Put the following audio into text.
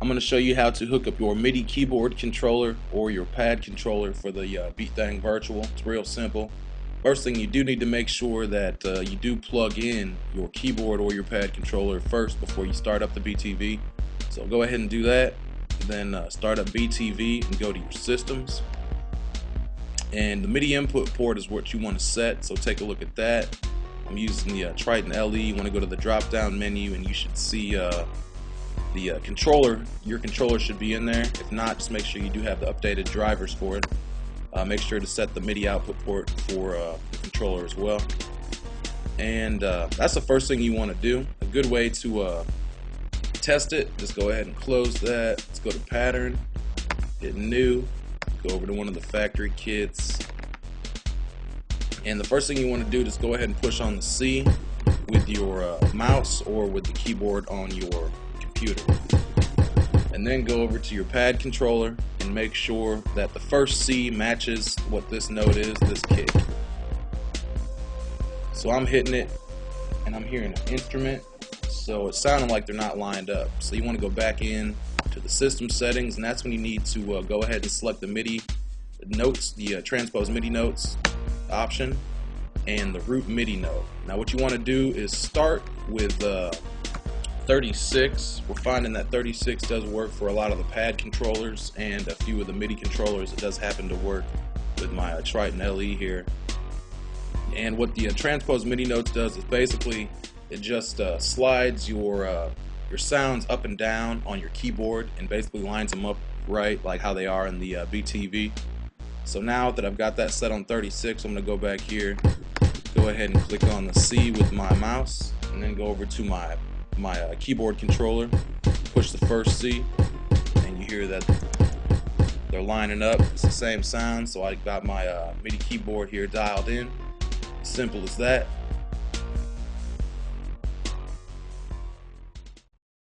I'm going to show you how to hook up your MIDI keyboard controller or your pad controller for the Beatmaking Virtual. It's real simple. First thing, you do need to make sure that you do plug in your keyboard or your pad controller first before you start up the BTV. So go ahead and do that. Then start up BTV and go to your systems. And the MIDI input port is what you want to set, so take a look at that. I'm using the Triton LE. You want to go to the drop down menu and you should see the controller. Your controller should be in there. If not, just make sure you do have the updated drivers for it. Make sure to set the MIDI output port for the controller as well. And that's the first thing you want to do. A good way to test it, just go ahead and close that. Let's go to pattern, hit new, go over to one of the factory kits. And the first thing you want to do is go ahead and push on the C with your mouse or with the keyboard on your computer. And then go over to your pad controller and make sure that the first C matches what this note is, this kick. So I'm hitting it and I'm hearing an instrument, so it's sounding like they're not lined up. So you want to go back in to the system settings, and that's when you need to go ahead and select the MIDI notes, the transpose MIDI notes option and the root MIDI note. Now what you want to do is start with 36. We're finding that 36 does work for a lot of the pad controllers and a few of the MIDI controllers. It does happen to work with my Triton LE here. And what the transpose MIDI notes does is basically it just slides your sounds up and down on your keyboard and basically lines them up right like how they are in the BTV. So now that I've got that set on 36, I'm going to go back here, go ahead and click on the C with my mouse, and then go over to my keyboard controller, push the first C, and you hear that they're lining up. It's the same sound, so I got my MIDI keyboard here dialed in. Simple as that.